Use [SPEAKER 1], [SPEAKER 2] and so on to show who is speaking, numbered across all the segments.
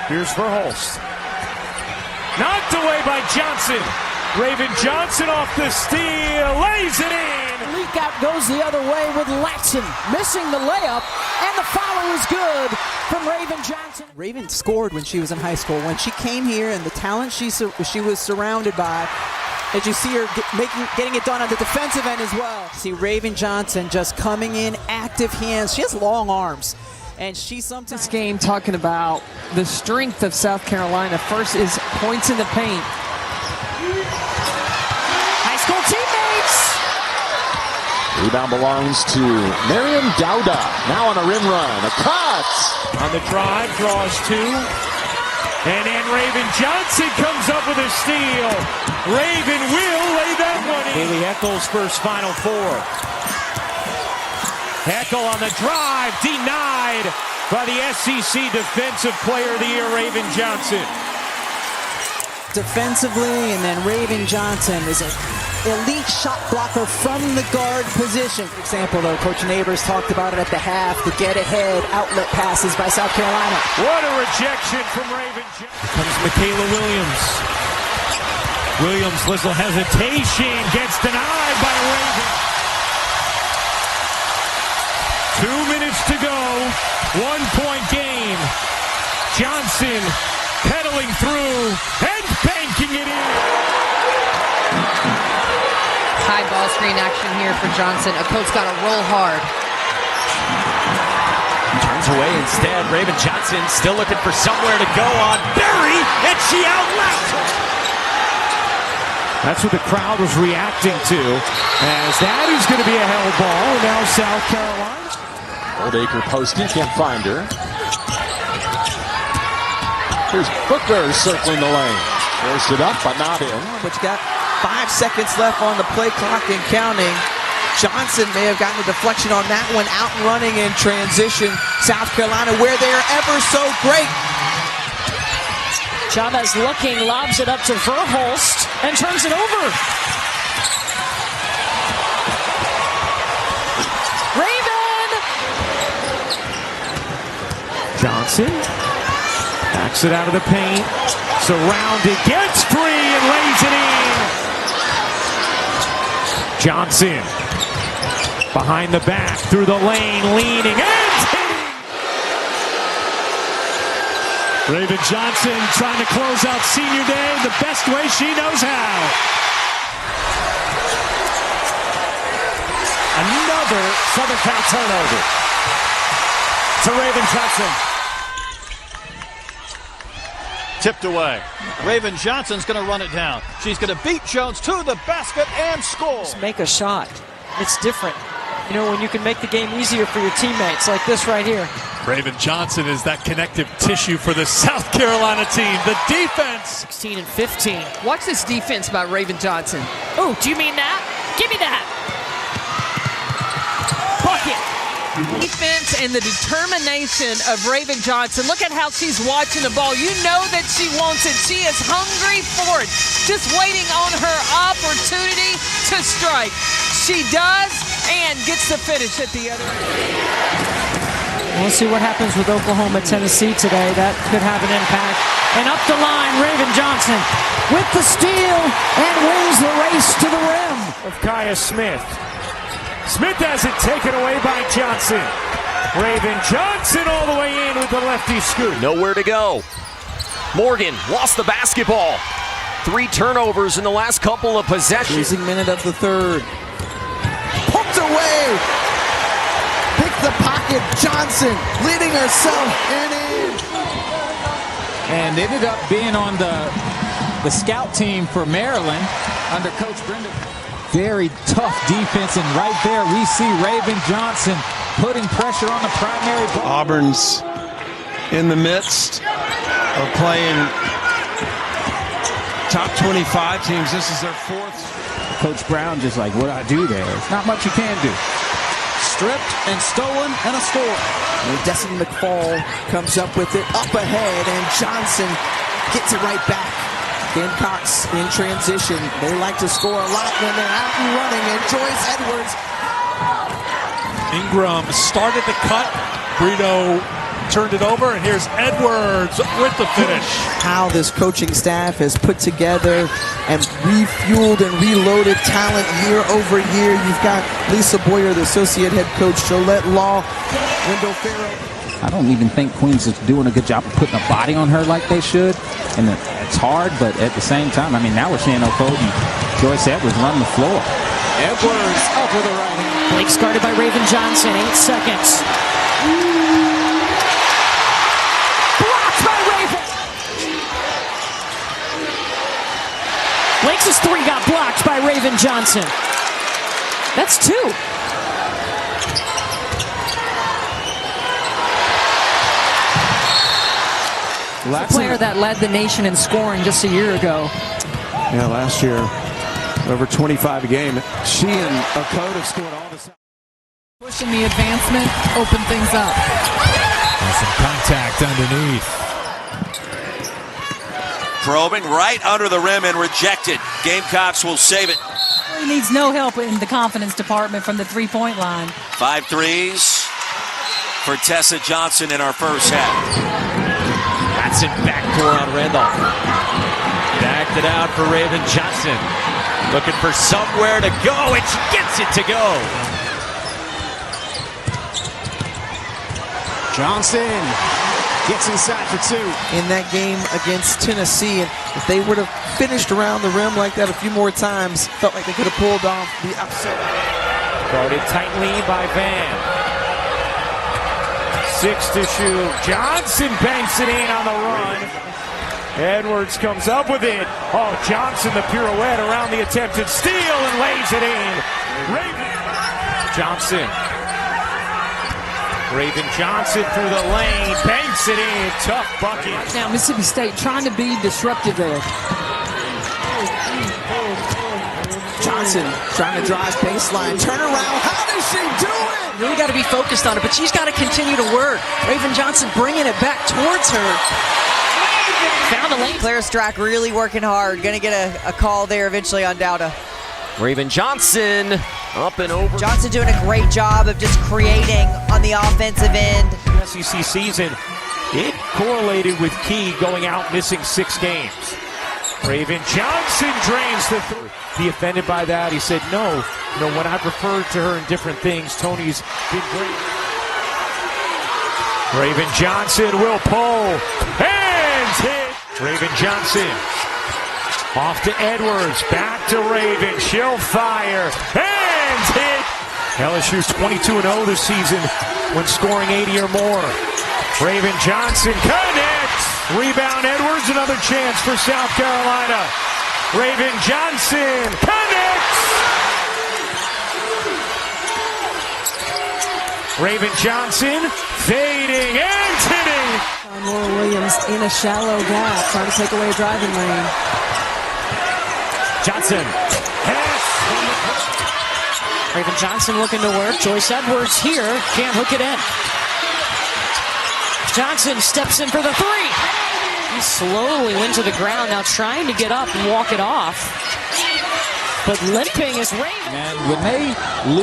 [SPEAKER 1] Here's for Holst. Knocked away by Johnson. Raven Johnson off the steal, lays it in.
[SPEAKER 2] Leak out goes the other way with Latson missing the layup, and the follow is good from Raven Johnson.
[SPEAKER 3] Raven scored when she was in high school. When she came here and the talent she was surrounded by, as you see her getting it done on the defensive end as well. See Raven Johnson just coming in, active hands. She has long arms. And she sometimes...
[SPEAKER 4] This game talking about the strength of South Carolina. First is points in the paint. High school teammates!
[SPEAKER 5] Rebound belongs to Miriam Dowda. Now on a rim run. A cut!
[SPEAKER 1] On the drive, draws two. And then Raven Johnson comes up with a steal. Raven will lay that one in. Haley Eckel's first Final Four. Eckel on the drive, denied by the SEC Defensive Player of the Year, Raven Johnson.
[SPEAKER 3] Defensively, and then Raven Johnson is an elite shot blocker from the guard position. For example, though, Coach Neighbors talked about it at the half, the get-ahead outlet passes by South Carolina.
[SPEAKER 1] What a rejection from Raven Johnson. Here comes Michaela Williams. Williams, little hesitation, gets denied by Raven. 2 minutes to go, 1-point game. Johnson pedaling through and banking it in.
[SPEAKER 6] High ball screen action here for Johnson. A coach got to roll hard.
[SPEAKER 7] Turns away instead. Raven Johnson still looking for somewhere to go on Berry, and she outlasts.
[SPEAKER 1] That's what the crowd was reacting to, as that is going to be a held ball. Now South Carolina.
[SPEAKER 5] Oldacre posting, can't find her. Here's Booker circling the lane. Forced it up, but not in.
[SPEAKER 3] But you got 5 seconds left on the play clock and counting. Johnson may have gotten a deflection on that one, out and running in transition. South Carolina, where they are ever so great.
[SPEAKER 2] Chavez looking, lobs it up to Verhulst, and turns it over. Raven!
[SPEAKER 1] Johnson backs it out of the paint, surrounded, gets free and lays it in. Johnson behind the back, through the lane, leaning and hitting. Raven Johnson trying to close out senior day the best way she knows how. Another Southern Cal turnover to Raven Johnson.
[SPEAKER 8] Tipped away. Raven Johnson's going to run it down. She's going to beat Jones to the basket and score.
[SPEAKER 4] Just make a shot. It's different. You know, when you can make the game easier for your teammates, like this right here.
[SPEAKER 9] Raven Johnson is that connective tissue for the South Carolina team. The defense.
[SPEAKER 2] 16 and 15.
[SPEAKER 6] Watch this defense by Raven Johnson.
[SPEAKER 2] Oh, do you mean that? Give me that. Bucket.
[SPEAKER 6] Defense and the determination of Raven Johnson. Look at how she's watching the ball. You know that she wants it. She is hungry for it. Just waiting on her opportunity to strike. She does and gets the finish at the other end.
[SPEAKER 4] We'll see what happens with Oklahoma, Tennessee today. That could have an impact. And up the line, Raven Johnson with the steal and wins the race to the rim.
[SPEAKER 1] Of Kaya Smith. Smith has it taken away by Johnson. Raven Johnson all the way in with the lefty scoop.
[SPEAKER 7] Nowhere to go. Morgan lost the basketball. 3 turnovers in the last couple of possessions.
[SPEAKER 3] Losing minute of the third. Poked away. Pick the pocket. Johnson leading herself and in.
[SPEAKER 10] And ended up being on the scout team for Maryland under Coach Brenda. Very tough defense, and right there we see Raven Johnson putting pressure on the primary ball.
[SPEAKER 11] Auburn's in the midst of playing top 25 teams. This is their 4th.
[SPEAKER 10] Coach Brown just like, what do I do there? There's not much you can do.
[SPEAKER 3] Stripped and stolen and a score. And Destiny McFall comes up with it up ahead, and Johnson gets it right back. Gamecocks in transition. They like to score a lot when they're out and running, and Joyce Edwards.
[SPEAKER 9] Ingram started the cut. Brito turned it over, and here's Edwards with the finish.
[SPEAKER 3] How this coaching staff has put together and refueled and reloaded talent year over year. You've got Lisa Boyer, the associate head coach, Jolette Law, Wendell Farrow.
[SPEAKER 10] I don't even think Queens is doing a good job of putting a body on her like they should. And it's hard, but at the same time, I mean, now we're seeing Okode and Joyce Edwards run the floor.
[SPEAKER 2] Edwards up with the right hand. Blake's guarded by Raven Johnson. 8 seconds. Blocked by Raven. Blake's 3 got blocked by Raven Johnson. That's 2. The player that led the nation in scoring just a year ago.
[SPEAKER 11] Yeah, last year, over 25 a game. She and Okode have scored all the...
[SPEAKER 6] Pushing the advancement, open things up.
[SPEAKER 9] And some contact underneath.
[SPEAKER 12] Probing right under the rim and rejected. Gamecocks will save it.
[SPEAKER 6] He needs no help in the confidence department from the three-point line.
[SPEAKER 12] 5 threes for Tessa Johnson in our first half.
[SPEAKER 7] That's it, backdoor on Randolph. Backed it out for Raven Johnson. Looking for somewhere to go, and she gets it to go.
[SPEAKER 13] Johnson gets inside for 2.
[SPEAKER 3] In that game against Tennessee, and if they would have finished around the rim like that a few more times, felt like they could have pulled off the upset.
[SPEAKER 1] Guarded tightly by Van. 6 to shoot. Johnson banks it in on the run. Edwards comes up with it. Oh, Johnson, the pirouette around the attempted steal and lays it in. Johnson. Raven Johnson through the lane, banks it in. Tough bucket.
[SPEAKER 2] Now Mississippi State trying to be disruptive there.
[SPEAKER 3] Johnson trying to drive baseline. Turn around. How does she do it?
[SPEAKER 14] Really got to be focused on it, but she's got to continue to work. Raven Johnson bringing it back towards her.
[SPEAKER 2] Found the lane.
[SPEAKER 14] Claire Strack really working hard. Going to get a call there eventually on Dowda.
[SPEAKER 7] Raven Johnson up and over.
[SPEAKER 14] Johnson doing a great job of just creating on the offensive end.
[SPEAKER 1] SEC season, it correlated with Key going out missing 6 games. Raven Johnson drains the three. Be offended by that? He said, no, when I referred to her in different things, Tony's been great. Raven Johnson will pull. Hands hit. Raven Johnson. Off to Edwards. Back to Raven. She'll fire. Hands hit. LSU's 22-0 this season when scoring 80 or more. Raven Johnson connects. Rebound Edwards. Another chance for South Carolina. Raven Johnson connects. Raven Johnson fading and hitting.
[SPEAKER 2] Laura Williams in a shallow gap, trying to take away a driving lane.
[SPEAKER 1] Johnson.
[SPEAKER 2] Raven Johnson looking to work. Joyce Edwards here, can't hook it in. Johnson steps in for the 3. He slowly went to the ground, now trying to get up and walk it off. But limping is Raven.
[SPEAKER 10] And when they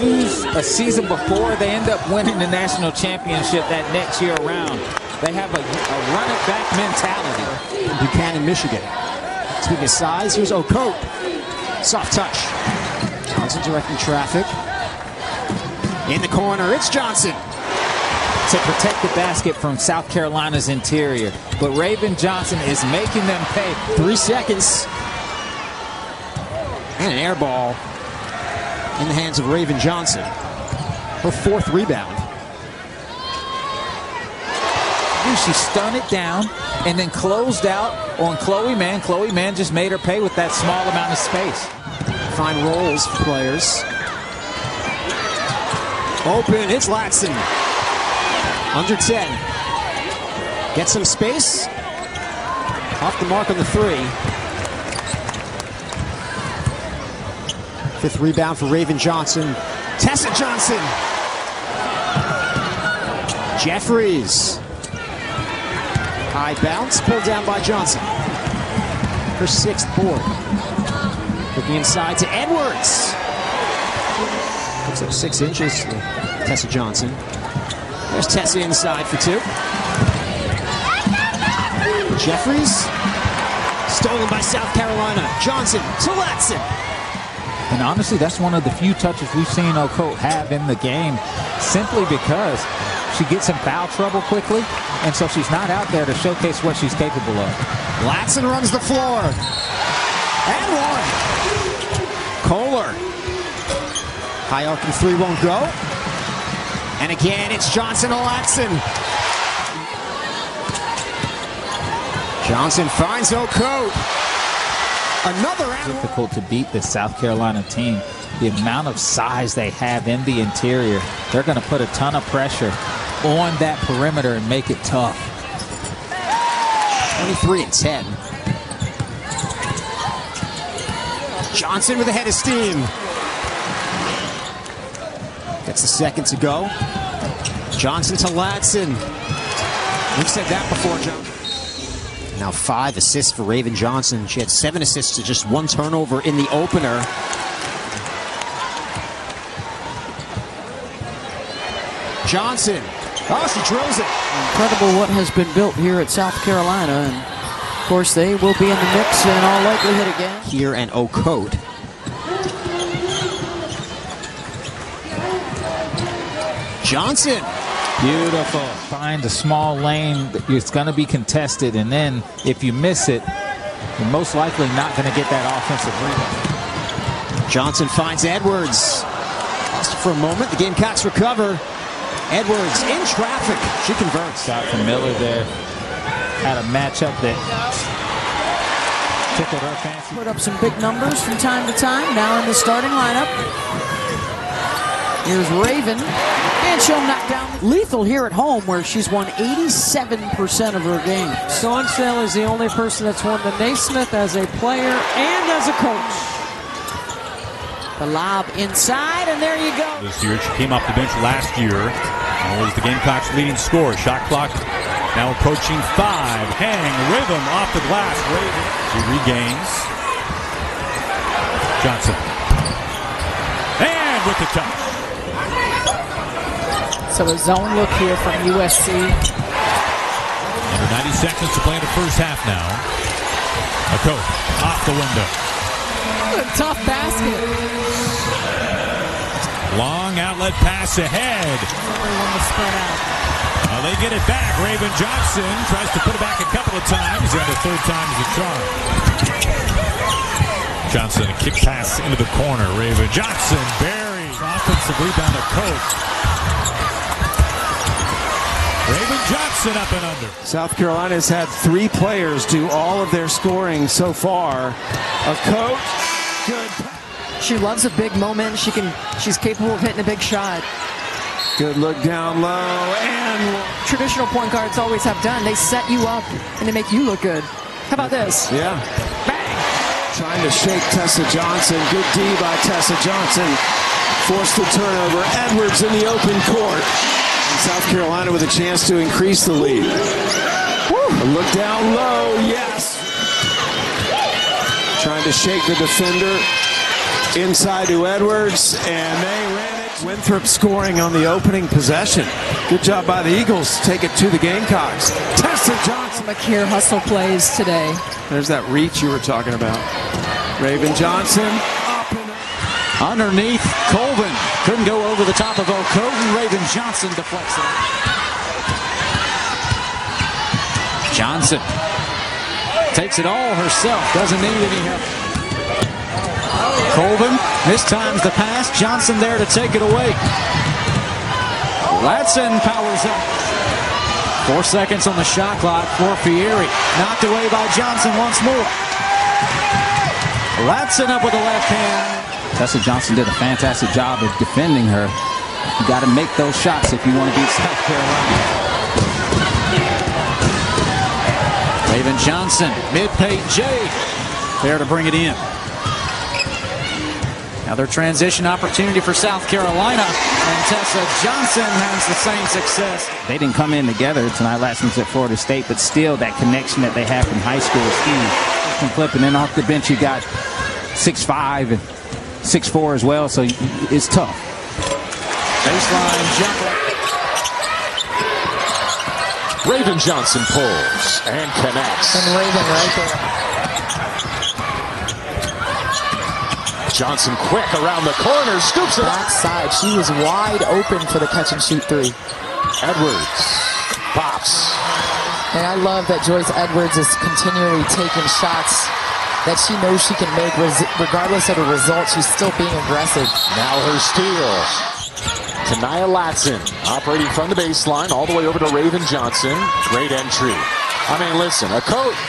[SPEAKER 10] lose a season before, they end up winning the national championship that next year around. They have a run-it-back mentality.
[SPEAKER 13] In Buchanan, Michigan. Speaking of size, here's Okode. Soft touch. Johnson directing traffic. In the corner, it's Johnson.
[SPEAKER 10] To protect the basket from South Carolina's interior. But Raven Johnson is making them pay.
[SPEAKER 13] 3 seconds. And an air ball in the hands of Raven Johnson. Her 4th rebound.
[SPEAKER 10] She stunned it down and then closed out on Chloe Mann. Chloe Mann just made her pay with that small amount of space.
[SPEAKER 13] Fine rolls for players. Open, it's Latson. Under 10. Get some space. Off the mark on the 3. 5th rebound for Raven Johnson. Tessa Johnson. Jeffries. High bounce, pulled down by Johnson. Her 6th board. Looking inside to Edwards. Looks like 6 inches to Tessa Johnson. There's Tessa inside for 2. Jeffries. Stolen by South Carolina. Johnson to Latson.
[SPEAKER 10] And honestly, that's one of the few touches we've seen Okote have in the game, simply because she gets in foul trouble quickly, and so she's not out there to showcase what she's capable of.
[SPEAKER 13] Latson runs the floor. And one. Kohler. High arcing three won't go. And again, it's Johnson to Latson. Johnson finds Okote. Another
[SPEAKER 10] difficult to beat this South Carolina team. The amount of size they have in the interior, they're going to put a ton of pressure on that perimeter and make it tough.
[SPEAKER 13] 23-10. Johnson with a head of steam. Gets a second to go. Johnson to Latson. We've said that before, John. Now 5 assists for Raven Johnson. She had 7 assists to just 1 turnover in the opener. Johnson. Oh, she drills it.
[SPEAKER 4] Incredible what has been built here at South Carolina. And of course, they will be in the mix in all likelihood again.
[SPEAKER 13] Here and Okote. Johnson.
[SPEAKER 10] Beautiful. Find a small lane. It's going to be contested, and then if you miss it, you're most likely not going to get that offensive rebound.
[SPEAKER 13] Johnson finds Edwards. Lost it for a moment. The Gamecocks recover. Edwards in traffic. She converts.
[SPEAKER 10] Shot from Miller there. Had a matchup that tickled her fancy.
[SPEAKER 4] Put up some big numbers from time to time. Now in the starting lineup. Here's Raven. And she'll knock down Lethal here at home, where she's won 87% of her games. Sonsdale is the only person that's won the Naismith as a player and as a coach. The lob inside, and there you go.
[SPEAKER 1] This year, she came off the bench last year and was the Gamecocks' leading scorer. Shot clock now approaching 5. Hang, rhythm off the glass. Raven. She regains. Johnson. And with the touch.
[SPEAKER 4] So a zone look here from USC.
[SPEAKER 1] Under 90 seconds to play in the first half now. Okote off the window.
[SPEAKER 4] What a tough basket.
[SPEAKER 1] Long outlet pass ahead. They get it back. Raven Johnson tries to put it back a couple of times, and the third time is a charm. Johnson, a kick pass into the corner. Raven Johnson buries. Offensive rebound to Okote. Raven Johnson up and under.
[SPEAKER 11] South Carolina's had 3 players do all of their scoring so far. Okote, good.
[SPEAKER 14] She loves a big moment. She's capable of hitting a big shot.
[SPEAKER 11] Good look down low, and
[SPEAKER 14] traditional point guards always have done. They set you up and they make you look good. How about this?
[SPEAKER 11] Yeah. Bang! Trying to shake Tessa Johnson. Good D by Tessa Johnson. Forced the turnover. Edwards in the open court. South Carolina with a chance to increase the lead. A look down low, yes. Trying to shake the defender. Inside to Edwards, and they ran it. Winthrop scoring on the opening possession. Good job by the Eagles. Take it to the Gamecocks. Tessa Johnson.
[SPEAKER 4] McKeer hustle plays today.
[SPEAKER 11] There's that reach you were talking about. Raven Johnson.
[SPEAKER 10] Underneath, Colvin couldn't go over the top of Okote, and Raven Johnson deflects it. Johnson takes it all herself, doesn't need any help. Colvin mistimes the pass. Johnson there to take it away. Latson powers up. 4 seconds on the shot clock for Fieri. Knocked away by Johnson once more. Latson up with the left hand. Tessa Johnson did a fantastic job of defending her. You got to make those shots if you want to beat South Carolina. Raven Johnson, mid-paint J, there to bring it in. Another transition opportunity for South Carolina, and Tessa Johnson has the same success. They didn't come in together tonight. Last one's at Florida State, but still that connection that they have from high school is huge. Flipping in off the bench, you got 6'5" and 6'4" as well, so it's tough. Baseline jumper.
[SPEAKER 5] Raven Johnson pulls and connects.
[SPEAKER 3] And Raven right there.
[SPEAKER 5] Johnson quick around the corner, scoops it up.
[SPEAKER 3] Backside, she was wide open for the catch and shoot three.
[SPEAKER 5] Edwards pops.
[SPEAKER 3] And I love that Joyce Edwards is continually taking shots that she knows she can make regardless of the result. She's still being aggressive.
[SPEAKER 5] Now her steal. Tania Latson operating from the baseline all the way over to Raven Johnson. Great entry. I mean, listen, a coach.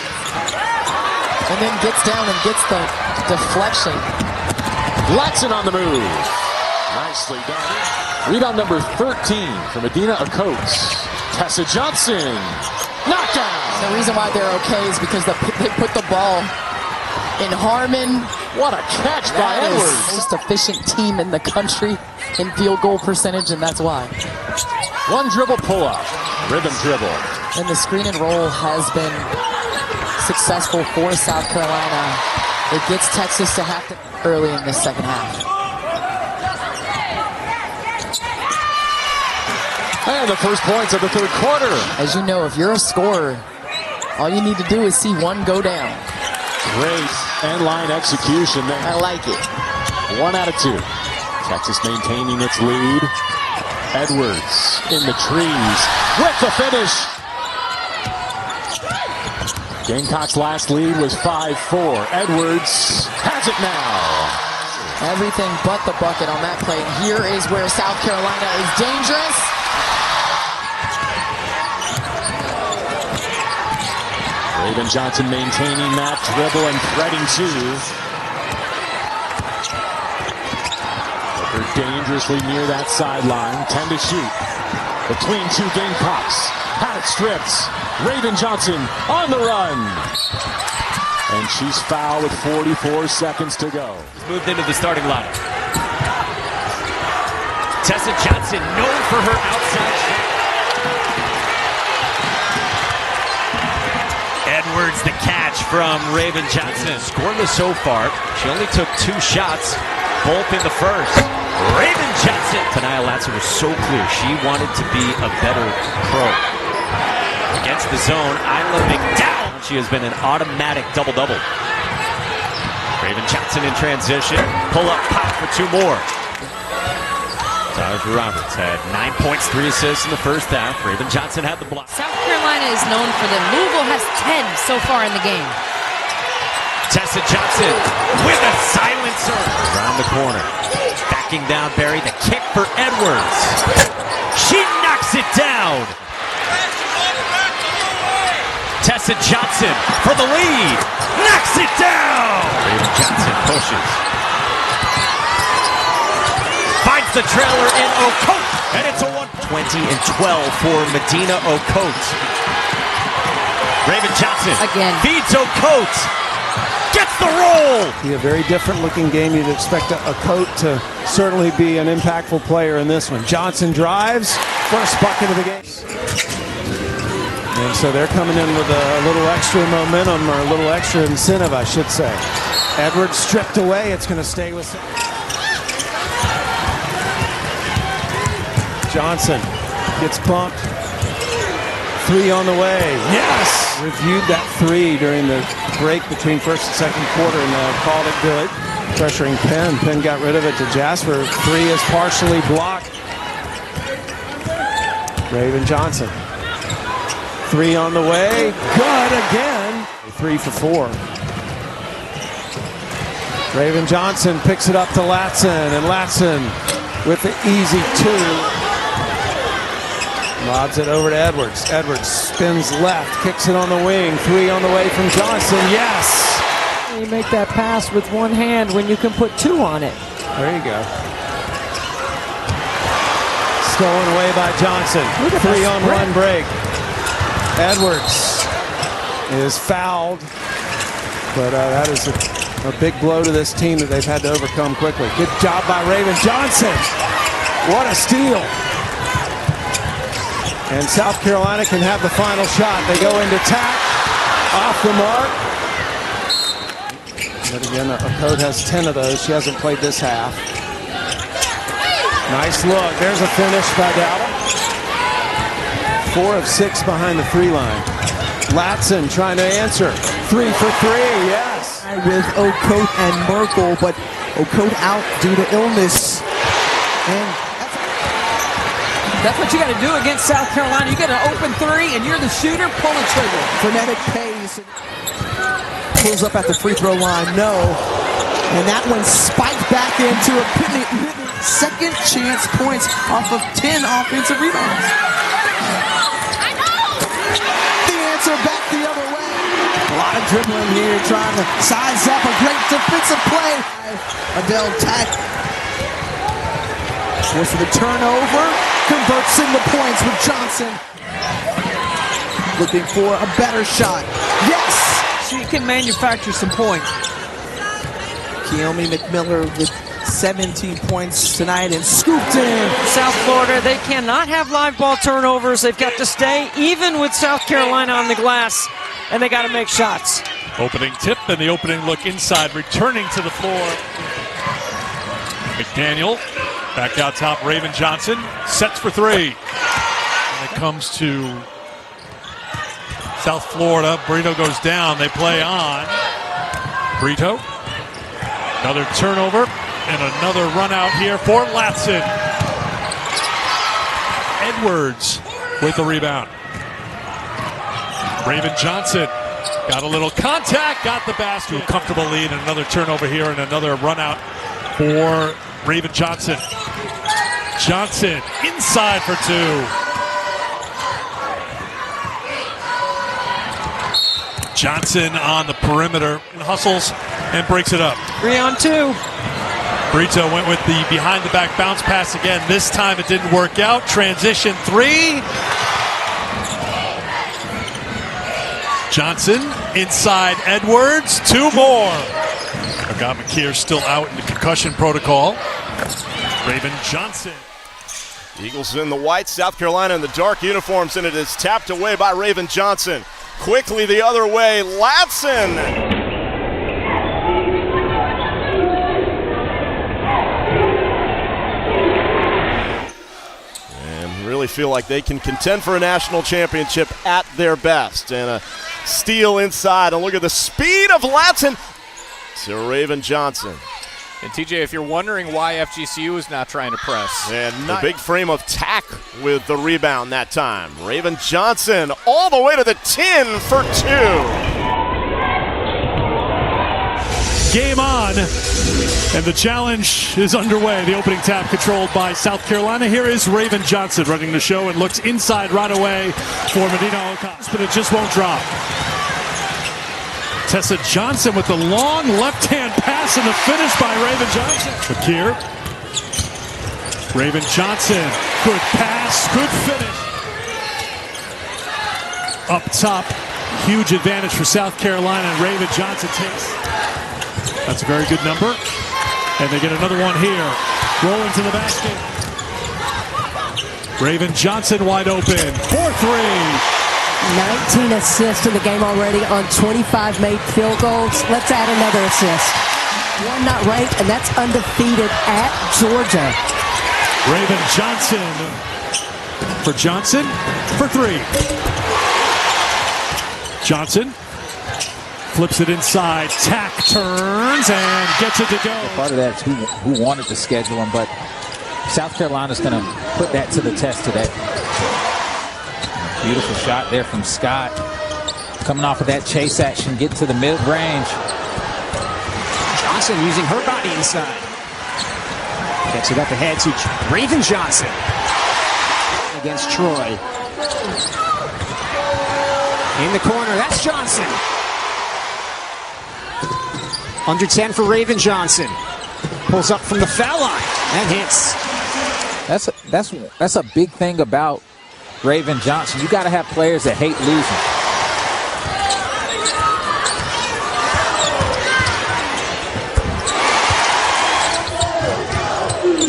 [SPEAKER 3] And then gets down and gets the deflection.
[SPEAKER 5] Latson on the move. Nicely done. Rebound number 13 from Adina Okotes. Tessa Johnson. Knockdown.
[SPEAKER 3] The reason why they're okay is because they put the ball in Harmon.
[SPEAKER 5] What a catch by Edwards.
[SPEAKER 3] The most efficient team in the country in field goal percentage, and that's why.
[SPEAKER 5] One dribble pull-up. Rhythm dribble.
[SPEAKER 3] And the screen and roll has been successful for South Carolina. It gets Texas to have to early in the second half.
[SPEAKER 5] And the first points of the third quarter.
[SPEAKER 3] As you know, if you're a scorer, all you need to do is see one go down.
[SPEAKER 5] Great end line execution there.
[SPEAKER 3] I like it.
[SPEAKER 5] 1 out of 2. Texas maintaining its lead. Edwards in the trees with the finish. Gamecocks' last lead was 5-4. Edwards has it now.
[SPEAKER 3] Everything but the bucket on that play. And here is where South Carolina is dangerous.
[SPEAKER 5] Raven Johnson maintaining that dribble and threading two. Booker dangerously near that sideline. 10 to shoot. Between two Gamecocks. Had it stripped. Raven Johnson on the run. And she's fouled with 44 seconds to go.
[SPEAKER 7] Moved into the starting lineup. Tessa Johnson known for her outside shot. Edwards the catch from Raven Johnson. Scoreless so far. She only took 2 shots, both in the first. Raven Johnson. Tania Latson was so clear. She wanted to be a better pro. Against the zone, Isla McDowell. She has been an automatic double-double. Raven Johnson in transition. Pull-up pop for 2 more. Taja Roberts had 9 points, 3 assists in the first half. Raven Johnson had the block.
[SPEAKER 2] South Carolina is known for them. Louisville has 10 so far in the game.
[SPEAKER 7] Tessa Johnson with a silencer. Around the corner. Backing down Barry. The kick for Edwards. She knocks it down. Tessa Johnson for the lead. Knocks it down. Raven Johnson pushes. Finds the trailer in Okote. And it's a 20 and 12 for Medina Okote. Raven Johnson
[SPEAKER 2] again
[SPEAKER 7] feeds Okote. Gets the roll.
[SPEAKER 11] Be a very different looking game. You'd expect a Coat to certainly be an impactful player in this one. Johnson drives, first bucket of the game. And so they're coming in with a little extra momentum, or a little extra incentive, I should say. Edwards stripped away. It's going to stay with Johnson. Gets bumped. 3 on the way. Yes! Reviewed that 3 during the break between first and second quarter and called it good. Pressuring Penn. Penn got rid of it to Jasper. 3 is partially blocked. Raven Johnson. 3 on the way. Good again. 3 for 4. Raven Johnson picks it up to Latson. And Latson with the easy 2. Lobs it over to Edwards. Edwards spins left, kicks it on the wing. 3 on the way from Johnson. Yes!
[SPEAKER 4] You make that pass with one hand when you can put 2 on it.
[SPEAKER 11] There you go. Stolen away by Johnson. 3 on 1 break. Edwards is fouled. But that is a big blow to this team that they've had to overcome quickly. Good job by Raven Johnson. What a steal. And South Carolina can have the final shot. They go into attack, off the mark. But again, Okote has 10 of those. She hasn't played this half. Nice look. There's a finish by Dowdle. 4 of 6 behind the 3 line. Latson trying to answer. 3 for 3, yes.
[SPEAKER 3] With Okoth and Merkel, but Okoth out due to illness. And
[SPEAKER 14] that's what you got to do against South Carolina. You get an open 3 and you're the shooter, pull the trigger.
[SPEAKER 3] frenetic pace. Pulls up at the free throw line, no. And that one spiked back into a second chance points off of 10 offensive rebounds. The answer back the other way. A lot of dribbling here, trying to size up a great defensive play. Adele Tack forces the turnover, converts into points with Johnson. Looking for a better shot. Yes!
[SPEAKER 14] She can manufacture some points.
[SPEAKER 3] Keomi McMiller with 17 points tonight and scooped in.
[SPEAKER 4] South Florida, they cannot have live ball turnovers. They've got to stay even with South Carolina on the glass, and they got to make shots.
[SPEAKER 9] Opening tip and the opening look inside, returning to the floor. McDaniel back out top. Raven Johnson sets for 3. When it comes to South Florida, Brito goes down. They play on. Brito. Another turnover and another run out here for Latson. Edwards with the rebound. Raven Johnson got a little contact, got the basket. Comfortable lead and another turnover here and another run out for Raven Johnson. Johnson inside for 2. Johnson on the perimeter and hustles and breaks it up.
[SPEAKER 4] 3 on 2.
[SPEAKER 9] Brito went with the behind the back bounce pass again. This time it didn't work out. Transition 3. Johnson inside Edwards. 2 more. Forgot McKeer still out in the concussion protocol. Raven Johnson.
[SPEAKER 15] Eagles in the white, South Carolina in the dark uniforms, and it is tapped away by Raven Johnson. Quickly the other way, Latson. And really feel like they can contend for a national championship at their best. And a steal inside, and look at the speed of Latson to Raven Johnson.
[SPEAKER 16] And TJ, if you're wondering why FGCU is not trying to press.
[SPEAKER 15] And the big frame of Tack with the rebound that time. Raven Johnson all the way to the 10 for 2.
[SPEAKER 9] Game on, and the challenge is underway. The opening tap controlled by South Carolina. Here is Raven Johnson running the show and looks inside right away for Medina Ocasio, but it just won't drop. Tessa Johnson with the long left-hand pass and the finish by Raven Johnson. Fakir. Raven Johnson, good pass, good finish. Up top, huge advantage for South Carolina, and Raven Johnson takes. That's a very good number. And they get another one here. Rolling to the basket. Raven Johnson wide open, 4-3.
[SPEAKER 17] 19 assists in the game already on 25 made field goals. Let's add another assist. 1 not ranked, and that's undefeated at Georgia.
[SPEAKER 9] Raven Johnson for Johnson for 3. Johnson flips it inside. Tack turns and gets it to go.
[SPEAKER 10] Part of that is who wanted to schedule him, but South Carolina's going to put that to the test today. Beautiful shot there from Scott. Coming off of that chase action, get to the mid-range.
[SPEAKER 13] Johnson using her body inside. Gets it up ahead to Raven Johnson against Troy. In the corner, that's Johnson. Under 10 for Raven Johnson. Pulls up from the foul line and hits.
[SPEAKER 10] That's a big thing about Raven Johnson. You got to have players that hate
[SPEAKER 13] losing.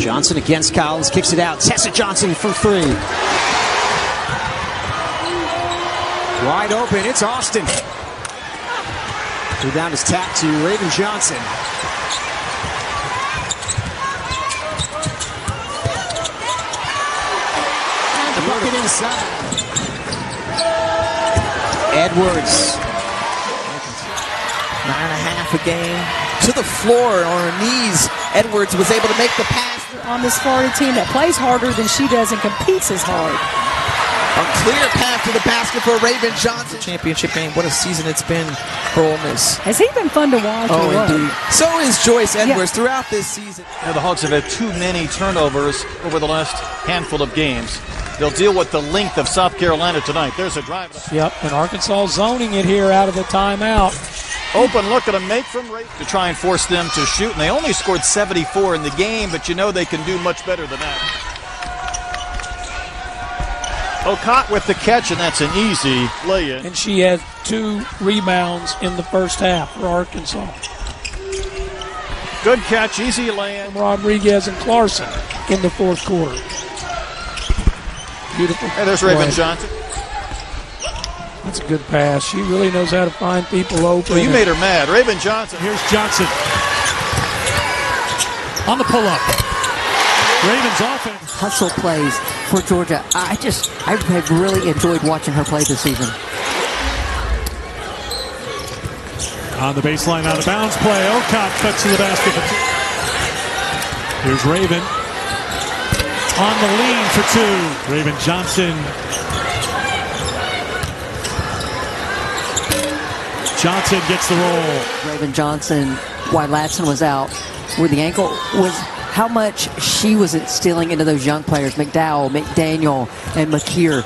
[SPEAKER 13] Johnson against Collins, kicks it out. Tessa Johnson for 3. Wide open, it's Austin. Rebound is tapped to Raven Johnson. And the bucket inside. Edwards.
[SPEAKER 3] 9.5 a game. To the floor on her knees. Edwards was able to make the pass.
[SPEAKER 4] On this Florida team that plays harder than she does and competes as hard.
[SPEAKER 3] A clear path to the basket for Raven Johnson. Championship game. What a season it's been for Ole Miss.
[SPEAKER 4] Has he been fun to watch?
[SPEAKER 3] Oh, indeed. So is Joyce Edwards throughout this season.
[SPEAKER 8] You know, the Hogs have had too many turnovers over the last handful of games. They'll deal with the length of South Carolina tonight. There's a drive.
[SPEAKER 18] Yep, and Arkansas zoning it here out of the timeout.
[SPEAKER 8] Open look at a make from Ray to try and force them to shoot, and they only scored 74 in the game, but you know they can do much better than that. Okot with the catch, and that's an easy lay-in.
[SPEAKER 18] And she had 2 rebounds in the first half for Arkansas.
[SPEAKER 8] Good catch, easy lay-in.
[SPEAKER 18] Rodriguez and Clarkson in the fourth quarter. Beautiful.
[SPEAKER 8] And there's Raven Johnson.
[SPEAKER 18] That's a good pass. She really knows how to find people open.
[SPEAKER 8] Well, you made her mad. Raven Johnson.
[SPEAKER 9] Here's Johnson on the pull-up. Ravens offense.
[SPEAKER 17] Hustle plays for Georgia. I have really enjoyed watching her play this season.
[SPEAKER 9] On the baseline, out of bounds play. Okot cuts to the basket. Here's Raven on the lean for 2. Raven Johnson. Johnson gets the roll.
[SPEAKER 17] Raven Johnson, while Latson was out with the ankle, was how much she was instilling into those young players, McDowell, McDaniel, and McKeer.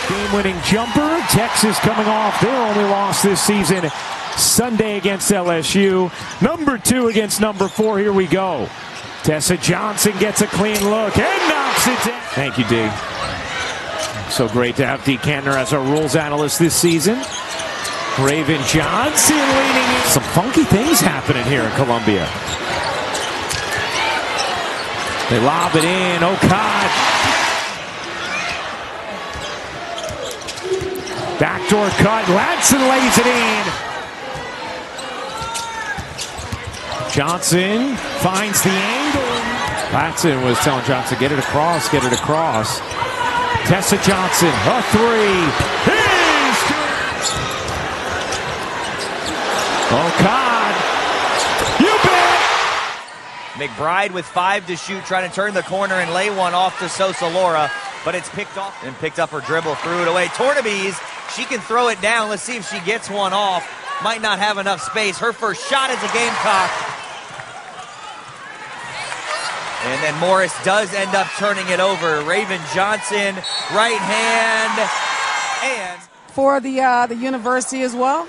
[SPEAKER 1] Game-winning jumper. Texas coming off their only loss this season Sunday against LSU. Number 2 against number 4. Here we go. Tessa Johnson gets a clean look and knocks it down. Thank you, D. So great to have Dee Kantner as our rules analyst this season. Raven Johnson leaning in. Some funky things happening here in Columbia. They lob it in. Okot. Backdoor cut. Latson lays it in. Johnson finds the angle. Latson was telling Johnson, get it across, get it across. Tessa Johnson, a 3. He's good. Okot. You bet.
[SPEAKER 19] McBride with 5 to shoot, trying to turn the corner and lay one off to Sosa Laura, but it's picked off and picked up her dribble, threw it away. Tornabees, she can throw it down. Let's see if she gets one off. Might not have enough space. Her first shot as a Gamecock. And then Morris does end up turning it over. Raven Johnson, right hand, and
[SPEAKER 20] for the university as well.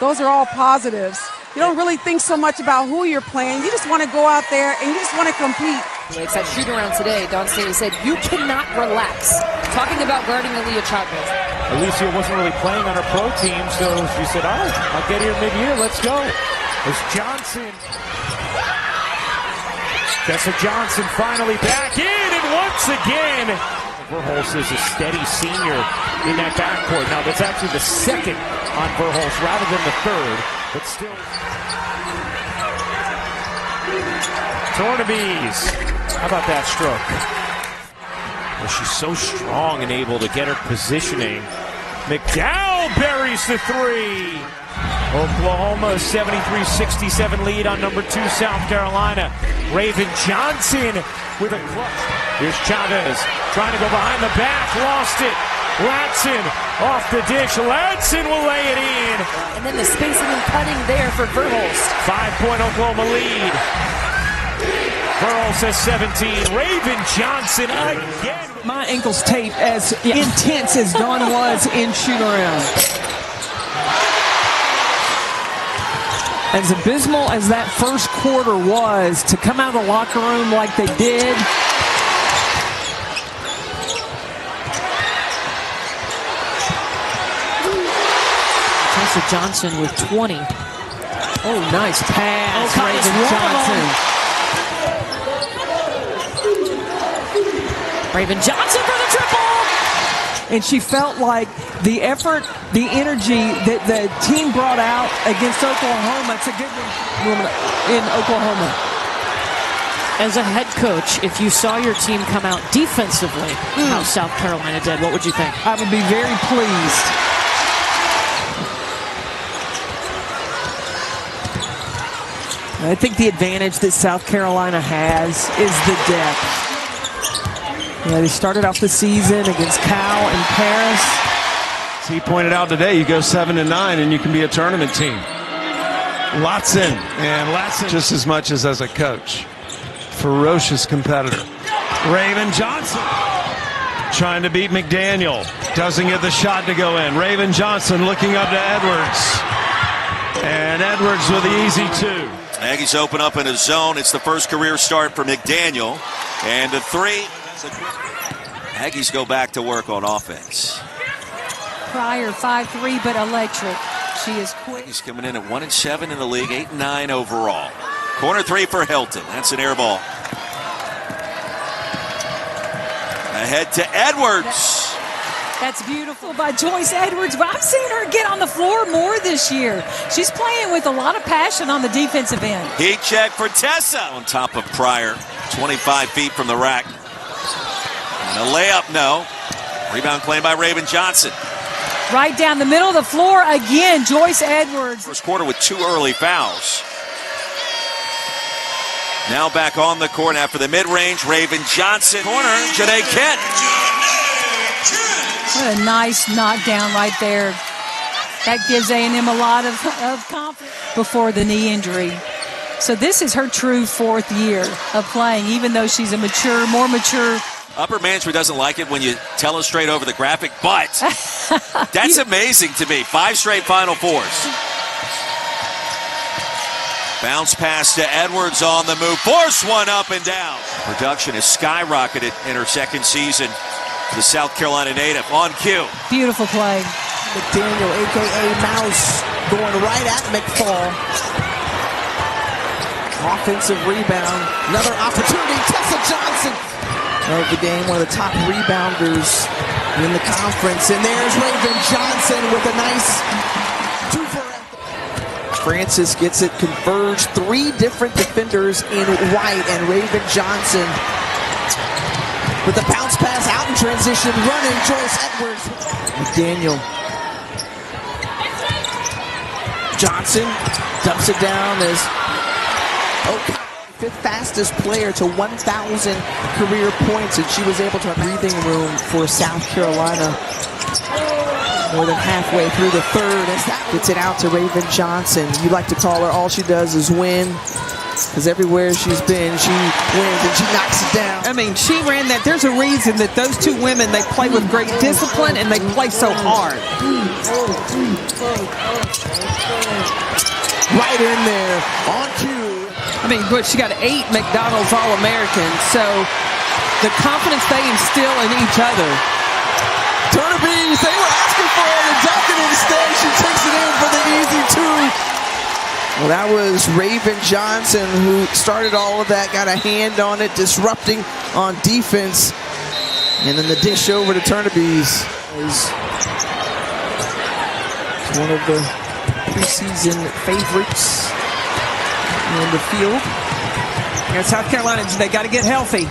[SPEAKER 20] Those are all positives. You don't really think so much about who you're playing. You just want to go out there and you just want to compete.
[SPEAKER 2] It's that shoot around today. Don Staley said, you cannot relax. Talking about guarding Aaliyah Chavez.
[SPEAKER 1] Alicia wasn't really playing on her pro team, so she said, all right, I'll get here mid-year. Let's go. It's Johnson. Tessa Johnson finally back in, and once again, Verhulst is a steady senior in that backcourt. Now, that's actually the second on Verhulst rather than the third, but still. Tornabees. How about that stroke? Well, she's so strong and able to get her positioning. McDowell buries the 3. Oklahoma 73-67 lead on number 2 South Carolina. Raven Johnson with a clutch. Here's Chavez trying to go behind the back, lost it. Latson off the dish. Latson will lay it in.
[SPEAKER 2] And then the spacing and cutting there for Verhulst.
[SPEAKER 1] 5-point Oklahoma lead. Verhulst has 17. Raven Johnson again.
[SPEAKER 4] My ankle's tape as intense as Dawn was in shoot around. As abysmal as that first quarter was, to come out of the locker room like they did.
[SPEAKER 2] Tessa Johnson with 20.
[SPEAKER 4] Oh, nice pass,
[SPEAKER 2] Raven Johnson for the triple!
[SPEAKER 4] And she felt like the effort, the energy that the team brought out against Oklahoma, it's a good one in Oklahoma.
[SPEAKER 2] As a head coach, if you saw your team come out defensively, how South Carolina did, what would you think?
[SPEAKER 14] I would be very pleased. I think the advantage that South Carolina has is the depth. They started off the season against Cal and Paris.
[SPEAKER 11] As he pointed out today, you go 7-9 and you can be a tournament team. Latson, and Latson just as much as a coach. Ferocious competitor. Raven Johnson trying to beat McDaniel. Doesn't get the shot to go in. Raven Johnson looking up to Edwards. And Edwards with the easy two.
[SPEAKER 12] Aggies open up in a zone. It's the first career start for McDaniel. And a three. Aggies go back to work on offense.
[SPEAKER 21] Pryor 5'3", but electric. She is quick.
[SPEAKER 12] He's coming in at 1-7 in the league, 8-9 overall. Corner three for Hilton. That's an air ball. Ahead to Edwards.
[SPEAKER 21] That's beautiful by Joyce Edwards. But I've seen her get on the floor more this year. She's playing with a lot of passion on the defensive end.
[SPEAKER 12] Heat check for Tessa. On top of Pryor, 25 feet from the rack. And a layup, no. Rebound claimed by Raven Johnson.
[SPEAKER 21] Right down the middle of the floor again, Joyce Edwards.
[SPEAKER 12] First quarter with 2 early fouls. Now back on the court after the mid-range, Raven Johnson. Corner, Janae Kent.
[SPEAKER 21] What a nice knockdown right there. That gives A&M a lot of confidence before the knee injury. So this is her true 4th year of playing, even though she's a more mature.
[SPEAKER 12] Upper management doesn't like it when you tell us straight over the graphic, but that's amazing to me. 5 straight Final Fours. Bounce pass to Edwards on the move. Force one up and down. Production has skyrocketed in her second season for the South Carolina native. On cue.
[SPEAKER 21] Beautiful play.
[SPEAKER 3] McDaniel, a.k.a. Mouse, going right at McFall. Offensive rebound. Another opportunity. Tessa Johnson of the game, one of the top rebounders in the conference. And there's Raven Johnson with a nice 2 for. Francis gets it converged. 3 different defenders in white, and Raven Johnson with the bounce pass out in transition, running Joyce Edwards. McDaniel. Johnson dumps it down as okay. 5th fastest player to 1,000 career points, and she was able to have breathing room for South Carolina more than halfway through the third as that gets it out to Raven Johnson. You like to call her all she does is win, because everywhere she's been, she wins and she knocks it down.
[SPEAKER 14] I mean, she ran that. There's a reason that those 2 women, they play with great discipline and they play so hard.
[SPEAKER 3] Right in there, on cue.
[SPEAKER 14] I mean, but she got 8 McDonald's All-Americans, so the confidence they instill in each other.
[SPEAKER 3] Turnerbees, they were asking for it, and Duncan instead, she takes it in for the easy 2. Well, that was Raven Johnson who started all of that, got a hand on it, disrupting on defense. And then the dish over to Turnerbees is one of the preseason favorites in the field.
[SPEAKER 14] And South Carolina, they got to get healthy.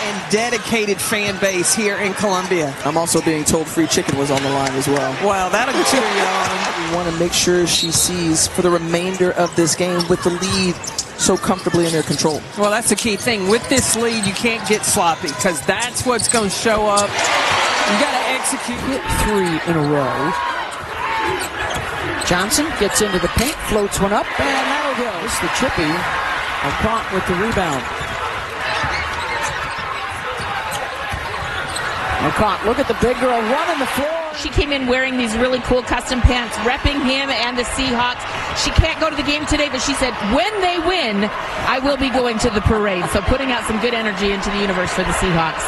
[SPEAKER 14] And dedicated fan base here in Columbia.
[SPEAKER 3] I'm also being told free chicken was on the line as well.
[SPEAKER 14] Well, that'll cheer you on.
[SPEAKER 3] We want to make sure she sees for the remainder of this game with the lead so comfortably in their control.
[SPEAKER 14] Well, that's the key thing. With this lead, you can't get sloppy, because that's what's going to show up. You got to execute.
[SPEAKER 4] Hit 3 in a row. Johnson gets into the paint, floats one up, and that'll go. It's the trippy. Caught with the rebound. McCott, look at the big girl running the floor.
[SPEAKER 22] She came in wearing these really cool custom pants, repping him and the Seahawks. She can't go to the game today, but she said, when they win, I will be going to the parade. So putting out some good energy into the universe for the Seahawks.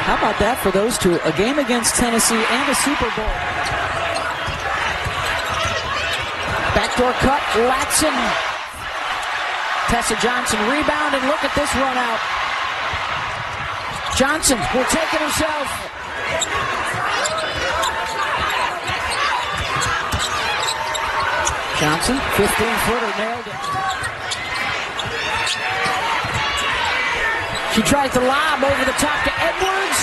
[SPEAKER 4] How about that for those 2? A game against Tennessee and a Super Bowl. Backdoor cut, Latson. Tessa Johnson rebound, and look at this run out. Johnson will take it herself. Johnson, 15-footer, nailed it. She tries to lob over the top to Edwards.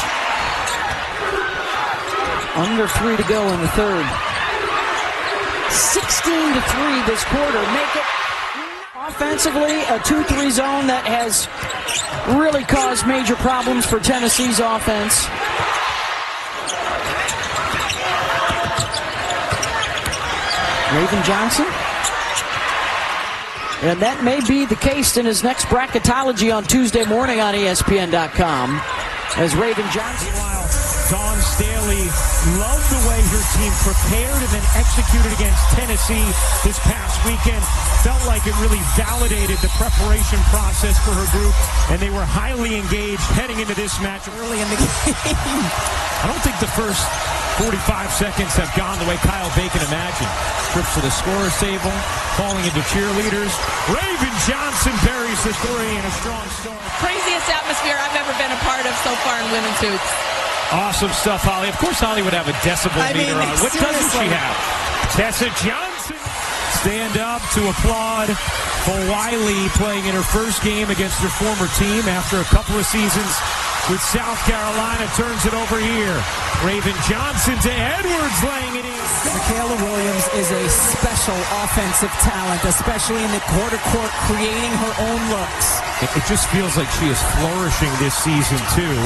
[SPEAKER 4] Under 3 to go in the third. 16-3 this quarter. Make it offensively a 2-3 zone that has really caused major problems for Tennessee's offense. Raven Johnson. And that may be the case in his next bracketology on Tuesday morning on ESPN.com. As Raven Johnson.
[SPEAKER 1] Dawn Staley loved the way her team prepared and then executed against Tennessee this past weekend. Felt like it really validated the preparation process for her group, and they were highly engaged heading into this match early in the game. I don't think the first 45 seconds have gone the way Kyle Bacon imagined. Trips to the scorer's table, falling into cheerleaders. Raven Johnson buries the three in a strong start.
[SPEAKER 22] Craziest atmosphere I've ever been a part of so far in women's hoops.
[SPEAKER 1] Awesome stuff, Holly. Of course, Holly would have a decibel meter on. What doesn't she have? Tessa Johnson stand up to applaud for Wiley playing in her first game against her former team after a couple of seasons with South Carolina. Turns it over here. Raven Johnson to Edwards, laying it in.
[SPEAKER 3] Michaela Williams is a special offensive talent, especially in the quarter court, creating her own looks.
[SPEAKER 1] It just feels like she is flourishing this season, too,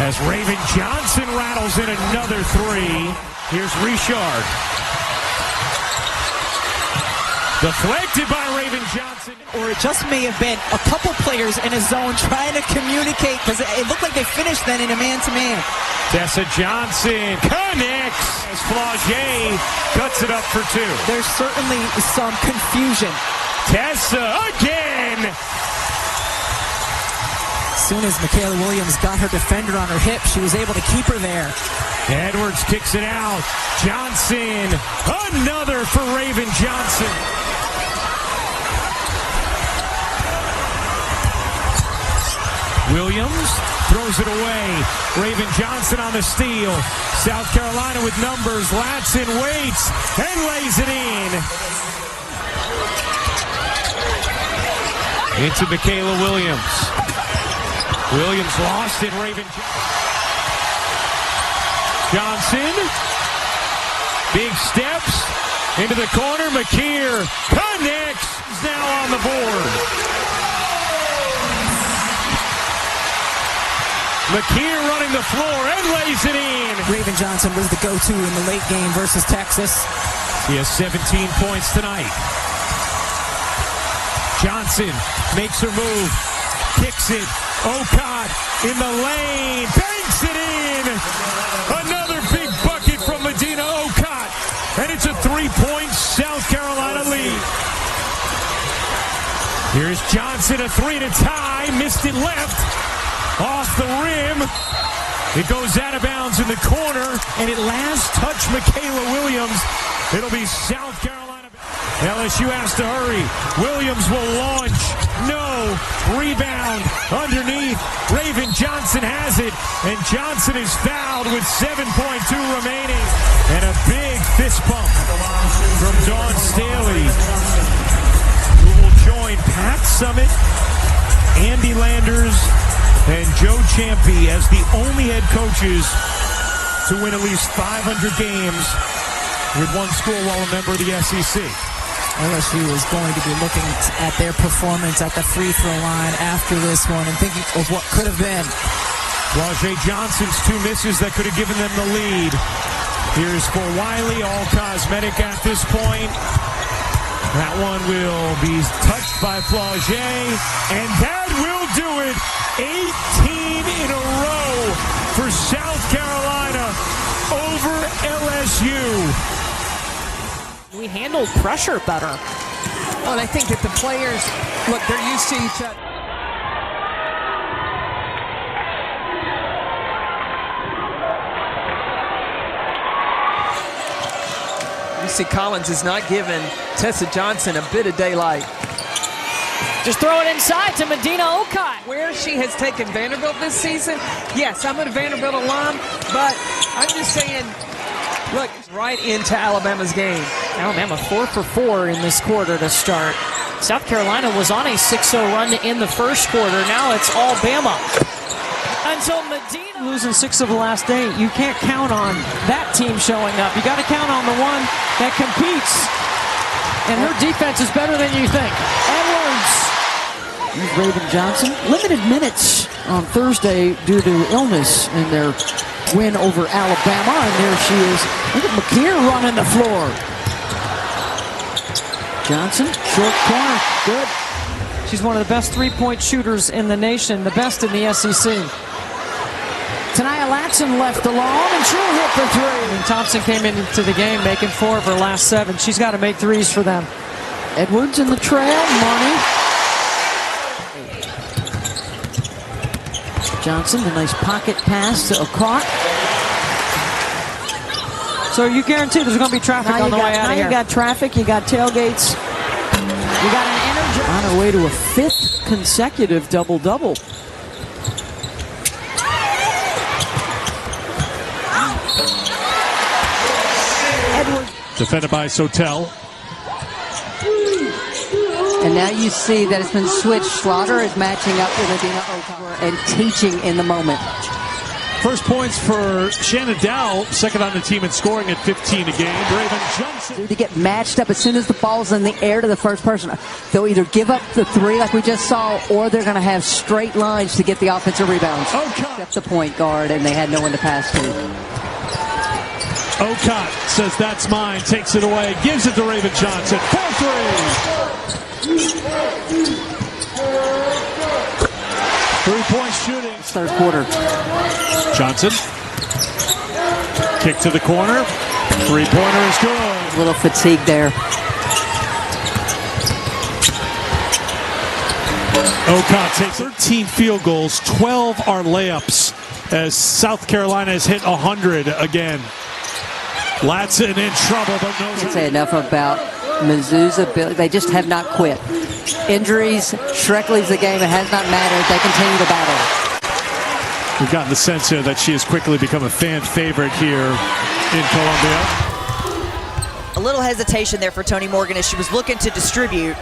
[SPEAKER 1] as Raven Johnson rattles in another three. Here's Richard. Deflected by Raven Johnson.
[SPEAKER 3] Or it just may have been a couple players in a zone trying to communicate, because it looked like they finished then in a man-to-man.
[SPEAKER 1] Tessa Johnson connects as Flaugier cuts it up for two.
[SPEAKER 3] There's certainly some confusion.
[SPEAKER 1] Tessa again.
[SPEAKER 3] As soon as Michaela Williams got her defender on her hip, she was able to keep her there.
[SPEAKER 1] Edwards kicks it out. Johnson, another for Raven Johnson. Williams throws it away. Raven Johnson on the steal. South Carolina with numbers. Latson waits and lays it in. Into Michaela Williams. Williams lost it. Raven Johnson. Big steps into the corner. McKeer connects. He's now on the board. McKeer running the floor and lays it in.
[SPEAKER 3] Raven Johnson was the go-to in the late game versus Texas.
[SPEAKER 1] He has 17 points tonight. Johnson makes her move. Kicks it. Okot in the lane. Banks it in. Another big bucket from Medina Okot. And it's a 3-point South Carolina lead. Here's Johnson, a three to tie. Missed it left. Off the rim. It goes out of bounds in the corner. And it last touched Michaela Williams. It'll be South Carolina. LSU has to hurry. Williams will launch. No. Rebound underneath. Raven Johnson has it. And Johnson is fouled with 7.2 remaining. And a big fist bump from Dawn Staley, who will join Pat Summitt, Andy Landers, and Joe Champy as the only head coaches to win at least 500 games with one school while a member of the SEC.
[SPEAKER 3] LSU is going to be looking at their performance at the free throw line after this one and thinking of what could have been.
[SPEAKER 1] Flaugier Johnson's two misses that could have given them the lead. Here's for Wiley, all cosmetic at this point. That one will be touched by Flaugier, and that will do it. 18 in a row for South Carolina over LSU.
[SPEAKER 2] We handled pressure better.
[SPEAKER 14] Well, and I think that the players, look, they're used to each other. Lucy Collins is not giving Tessa Johnson a bit of daylight.
[SPEAKER 2] Just throw it inside to Medina Okot.
[SPEAKER 14] Where she has taken Vanderbilt this season, yes, I'm a Vanderbilt alum, but I'm just saying, look, right into Alabama's game.
[SPEAKER 2] Alabama 4 for 4 in this quarter to start. South Carolina was on a 6-0 run in the first quarter. Now it's all Bama. Until Medina
[SPEAKER 4] losing 6 of the last 8. You can't count on that team showing up. You got to count on the one that competes. And her defense is better than you think. Edwards. Here's Raven Johnson. Limited minutes on Thursday due to illness in their win over Alabama. And there she is. Look at McKeer running the floor. Johnson, short corner, good. She's one of the best three-point shooters in the nation, the best in the SEC. Tanaya Latson left alone, and she'll hit for 3. And Thompson came into the game making 4 of her last 7. She's got to make threes for them. Edwards in the trail, Money. Johnson, the nice pocket pass to O'Cott. So you guarantee there's going to be traffic on the way out of here. You got traffic, you got tailgates, you got an energy. On our way to a 5th consecutive double-double.
[SPEAKER 9] Edwards. Defended by Sotel.
[SPEAKER 17] And now you see that it's been switched. Slaughter is matching up with Adina O'Connor and teaching in the moment.
[SPEAKER 9] First points for Shannon Dow, second on the team in scoring at 15 a game. Raven Johnson.
[SPEAKER 17] To get matched up as soon as the ball's in the air to the first person. They'll either give up the 3 like we just saw, or they're going to have straight lines to get the offensive rebounds. Except the point guard, and they had no one to pass to.
[SPEAKER 9] O'Cott says that's mine, takes it away, gives it to Raven Johnson. 4-3. 3-point shooting.
[SPEAKER 17] Third quarter.
[SPEAKER 9] Johnson. Kick to the corner. 3-pointer is good.
[SPEAKER 17] A little fatigue there.
[SPEAKER 9] O'Cott takes 13 field goals, 12 are layups as South Carolina has hit 100 again. Latson in trouble, but no.
[SPEAKER 17] I can't say enough about Mizzou's ability. They just have not quit. Injuries, Shrek leaves the game. It has not mattered. They continue to battle.
[SPEAKER 9] We've gotten the sense here that she has quickly become a fan favorite here in Columbia.
[SPEAKER 5] A little hesitation there for Tony Morgan as she was looking to distribute.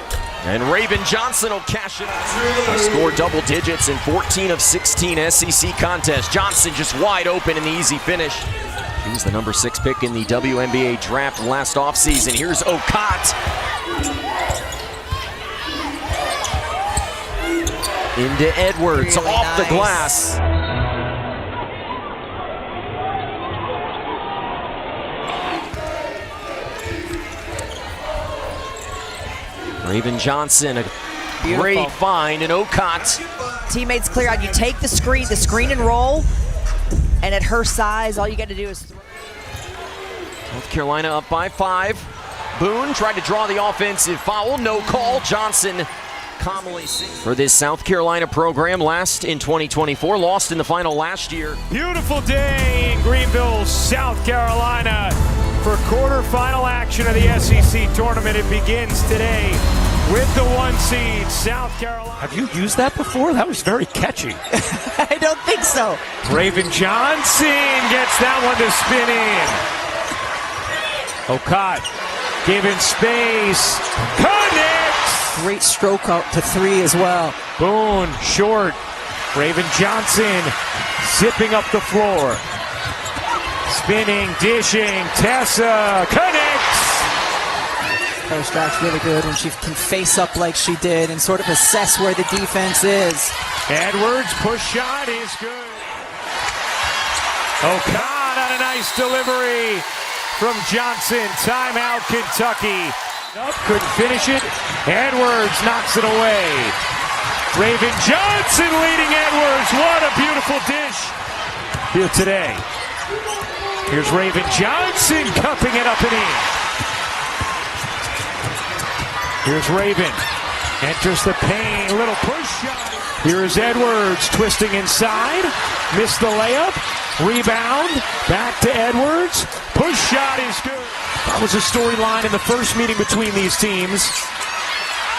[SPEAKER 7] And Raven Johnson will cash it out. Scored double digits in 14 of 16 SEC contests. Johnson just wide open in the easy finish. He was the number 6 pick in the WNBA draft last offseason. Here's O'Cott. Into Edwards, really off the glass. Raven Johnson, a great find, and O'Cott.
[SPEAKER 5] Teammates clear out. You take the screen and roll, and at her size, all you got to do is throw.
[SPEAKER 7] North Carolina up by 5. Boone tried to draw the offensive foul, no call. Johnson calmly for this South Carolina program, last in 2024, lost in the final last year.
[SPEAKER 1] Beautiful day in Greenville, South Carolina for quarterfinal action of the SEC tournament. It begins today with the 1 seed, South Carolina.
[SPEAKER 6] Have you used that before? That was very catchy.
[SPEAKER 5] I don't think so.
[SPEAKER 1] Raven Johnson gets that one to spin in. O'Cott given space, connects.
[SPEAKER 14] Great stroke out to 3 as well.
[SPEAKER 1] Boone, short. Raven Johnson zipping up the floor. Spinning, dishing, Tessa connects.
[SPEAKER 14] Her strike's really good when she can face up like she did and sort of assess where the defense is.
[SPEAKER 1] Edwards, push shot is good. O'Cott on a nice delivery from Johnson. Timeout, Kentucky. Couldn't finish it. Edwards knocks it away. Raven Johnson leading Edwards. What a beautiful dish here today. Here's Raven Johnson cupping it up and in. Here's Raven. Enters the paint. Little push shot. Here's Edwards twisting inside. Missed the layup. Rebound. Back to Edwards. Push shot is good. That was a storyline in the first meeting between these teams.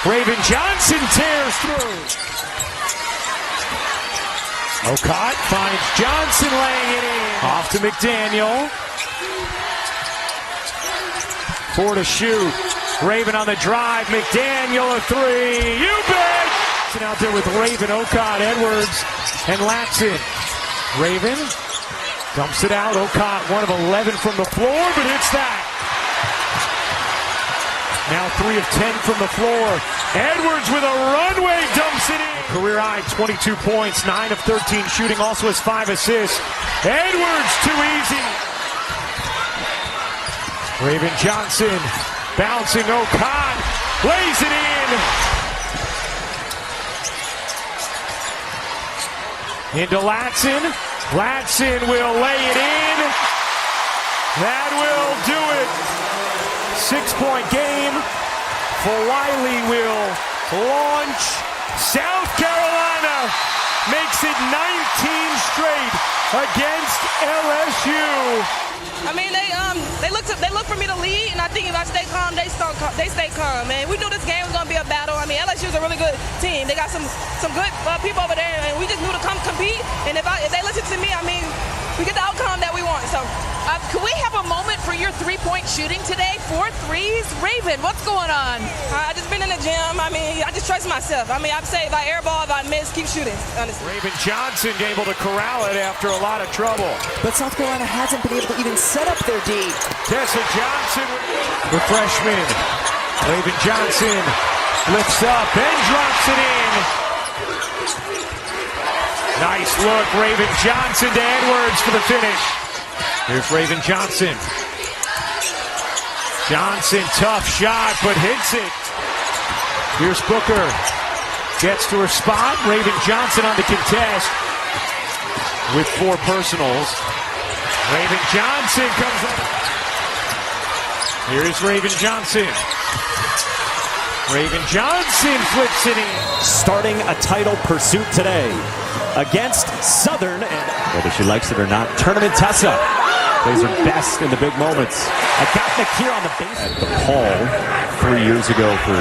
[SPEAKER 1] Raven Johnson tears through. O'Cott finds Johnson laying it in. Off to McDaniel. 4 to shoot. Raven on the drive. McDaniel a three. You bet! And out there with Raven, Okot, Edwards, and Latson. Raven dumps it out. Okot 1 of 11 from the floor, but hits that. Now 3 of 10 from the floor. Edwards with a runway dumps it in. Career high 22 points, 9 of 13 shooting, also has 5 assists. Edwards too easy. Raven Johnson bouncing. Okot lays it in. Into Latson. Latson will lay it in. That will do it. 6-point game for Wiley will launch. South Carolina makes it 19 straight against LSU.
[SPEAKER 15] I mean, they look for me to lead, and I think if I stay calm, they stay calm. Man, we knew this game was gonna be a battle. I mean, LSU is a really good team. They got some good people over there, and we just knew to come compete. And if they listen to me, I mean, we get the outcome that we want. So,
[SPEAKER 22] could we have a moment for your three-point shooting today? 4 threes. Raven, what's going on?
[SPEAKER 15] I just been in the gym. I mean, I just trust myself. I mean, I'd say if I airball, if I miss, keep shooting. Honestly.
[SPEAKER 1] Raven Johnson able to corral it after a lot of trouble.
[SPEAKER 3] But South Carolina hasn't been able to even set up their D.
[SPEAKER 1] Tessa Johnson, the freshman. Raven Johnson lifts up and drops it in. Nice look, Raven Johnson to Edwards for the finish. Here's Raven Johnson. Johnson, tough shot, but hits it. Here's Booker. Gets to her spot. Raven Johnson on the contest with 4 personals. Raven Johnson comes up. Here's Raven Johnson. Raven Johnson flips it in.
[SPEAKER 7] Starting a title pursuit today against Southern. And whether she likes it or not, Tournament Tessa plays her best in the big moments. I got McKeer on the base. At the Paul 3 years ago for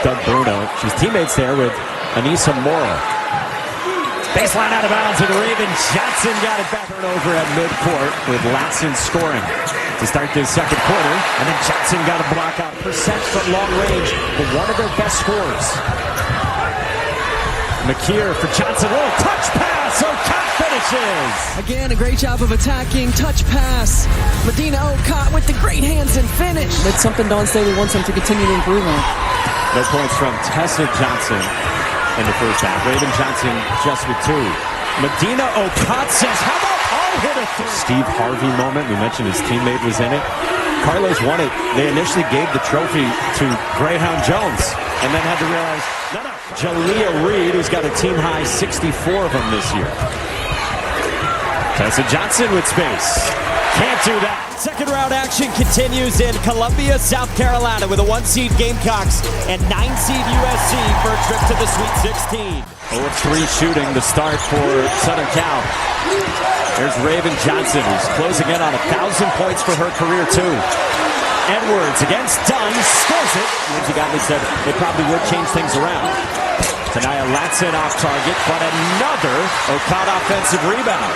[SPEAKER 7] Doug Bruno. She's teammates there with Anissa Mora. Baseline out of bounds, and Raven Johnson got it back and over at midcourt with Latson scoring to start this second quarter. And then Johnson got a block out. Percent from long range, but one of their best scores. McKeer for Johnson. Oh, touch pass. Okot finishes.
[SPEAKER 4] Again, a great job of attacking. Touch pass. Medina Okot with the great hands and finish. That's something Dawn Staley wants them to continue to improve on.
[SPEAKER 7] No points from Tessa Johnson in the first half. Raven Johnson just with 2. Medina Okot says, how about I'll hit a three. Steve Harvey moment. We mentioned his teammate was in it. Carlos won it. They initially gave the trophy to Greyhound Jones and then had to realize, no. Jalea Reed, who's got a team-high 64 of them this year. Tessa Johnson with space. Can't do that. Second round action continues in Columbia, South Carolina with a 1-seed Gamecocks and 9-seed USC for a trip to the Sweet 16. 0-3 shooting the start for Southern Cal. There's Raven Johnson, who's closing in on 1,000 points for her career, too. Edwards against Dunn, scores it. Lindsey Gottlieb said they probably would change things around. Tanaya Latson off target, but another Okot offensive rebound.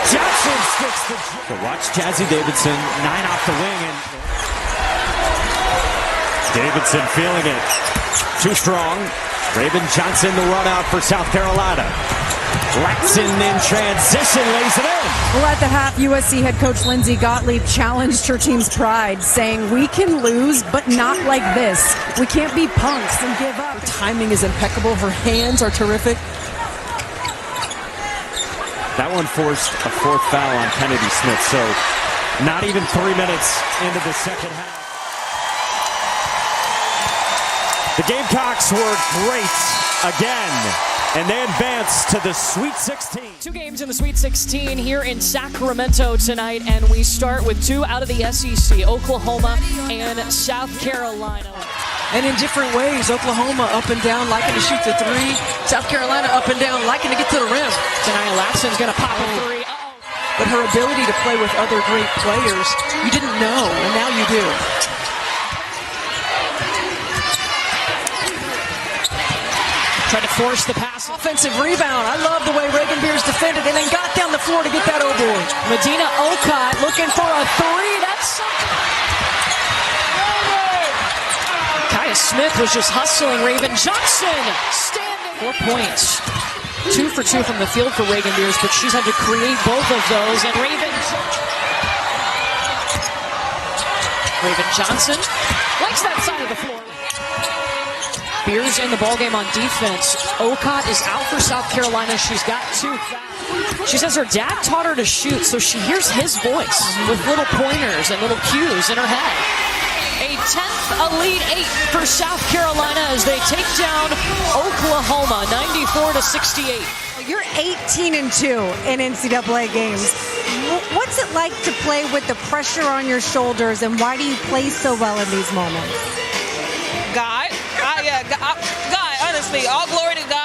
[SPEAKER 7] Johnson sticks to watch Jazzy Davidson, 9 off the wing, and Davidson feeling it. Too strong. Raven Johnson the run out for South Carolina. Latson in transition, lays it in.
[SPEAKER 16] Well, at the half, USC head coach Lindsey Gottlieb challenged her team's pride, saying, we can lose, but not like this. We can't be punks and give up.
[SPEAKER 3] Her timing is impeccable. Her hands are terrific.
[SPEAKER 7] That one forced a 4th foul on Kennedy Smith, so not even 3 minutes into the second half. The Gamecocks were great again, and they advance to the Sweet 16.
[SPEAKER 2] 2 games in the Sweet 16 here in Sacramento tonight, and we start with 2 out of the SEC, Oklahoma and South Carolina.
[SPEAKER 4] And in different ways, Oklahoma up and down, liking to shoot the 3. South Carolina up and down, liking to get to the rim.
[SPEAKER 2] Tanaya Latson's going to pop a 3.
[SPEAKER 3] But her ability to play with other great players, you didn't know, and now you do.
[SPEAKER 2] Tried to force the pass.
[SPEAKER 4] Offensive rebound. I love the way Reagan Beers defended and then got down the floor to get that over.
[SPEAKER 2] Medina Okot looking for a 3. That's Tanaya Smith was just hustling Raven Johnson. Standing. 4 points. 2 for 2 from the field for Reagan Beers, but she's had to create both of those. And Raven Johnson likes that side of the floor. Beers in the ballgame on defense. Okot is out for South Carolina. She's got 2 fouls. She says her dad taught her to shoot, so she hears his voice with little pointers and little cues in her head. A 10th Elite 8 for South Carolina as they take down Oklahoma 94-68.
[SPEAKER 16] You're 18-2 in NCAA games. What's it like to play with the pressure on your shoulders, and why do you play so well in these moments?
[SPEAKER 15] God, honestly, all glory to God.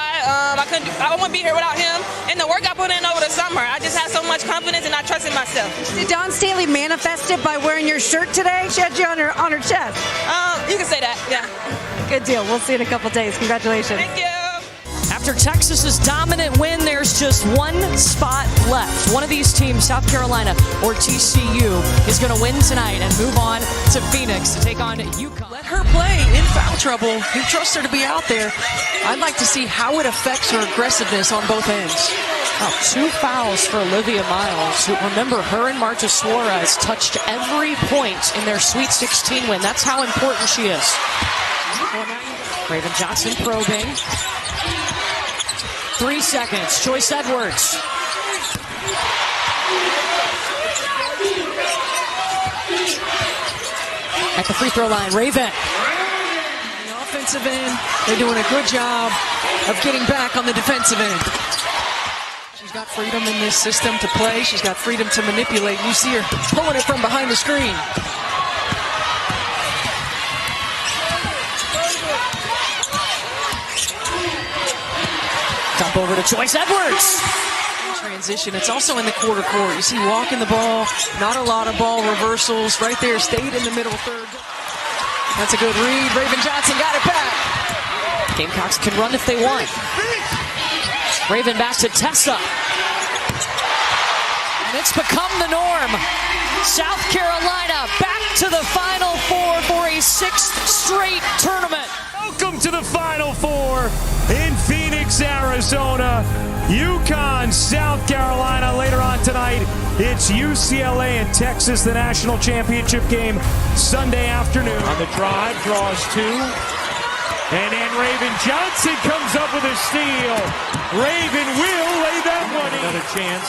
[SPEAKER 15] I wouldn't be here without him. And the work I put in over the summer, I just had so much confidence and I trusted myself.
[SPEAKER 16] Did Dawn Staley manifest it by wearing your shirt today? She had you on her chest.
[SPEAKER 15] You can say that, yeah.
[SPEAKER 16] Good deal. We'll see you in a couple days. Congratulations.
[SPEAKER 15] Thank you.
[SPEAKER 2] After Texas's dominant win, there's just one spot left. One of these teams, South Carolina or TCU, is going to win tonight and move on to Phoenix to take on UConn.
[SPEAKER 10] Let her play in foul trouble. You trust her to be out there. I'd like to see how it affects her aggressiveness on both ends.
[SPEAKER 2] 2 fouls for Olivia Miles. Remember, her and Marta Suarez touched every point in their Sweet 16 win. That's how important she is. Raven Johnson probing. 3 seconds. Joyce Edwards. At the free throw line, Raven.
[SPEAKER 10] On the offensive end, they're doing a good job of getting back on the defensive end. She's got freedom in this system to play. She's got freedom to manipulate. You see her pulling it from behind the screen.
[SPEAKER 2] Dump over to Joyce Edwards.
[SPEAKER 10] Transition. It's also in the quarter court. You see walking the ball, not a lot of ball reversals. Right there, stayed in the middle third. That's a good read. Raven Johnson got it back.
[SPEAKER 2] Gamecocks can run if they want. Raven back to Tessa. And it's become the norm. South Carolina back to the Final Four for a 6th straight tournament.
[SPEAKER 1] Welcome to the Final Four in Phoenix, Arizona. UConn, South Carolina. Later on tonight, it's UCLA and Texas, the national championship game, Sunday afternoon. On the drive, draws 2. And then Raven Johnson comes up with a steal. Raven will lay that one in. Another chance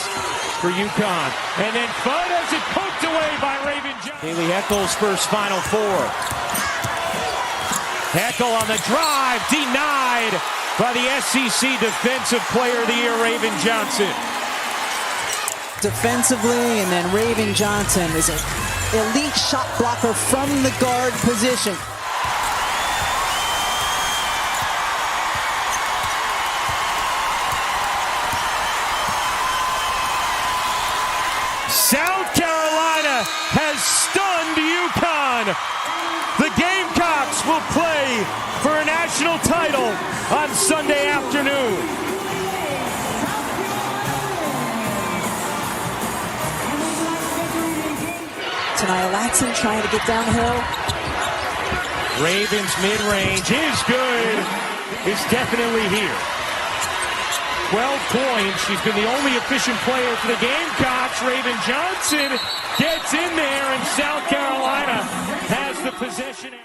[SPEAKER 1] for UConn. And then Fudd has it poked away by Raven Johnson. Haley Eckel's first Final Four. Eckel on the drive, denied by the SEC Defensive Player of the Year, Raven Johnson.
[SPEAKER 3] Defensively, and then Raven Johnson is an elite shot blocker from the guard position.
[SPEAKER 1] South Carolina has stunned UConn. The Gamecocks will play for a national title on Sunday afternoon.
[SPEAKER 3] Tanaya Latson trying to get downhill.
[SPEAKER 1] Ravens mid-range is good. It's definitely here. 12 points. She's been the only efficient player for the Gamecocks. Raven Johnson gets in there, and South Carolina has the possession.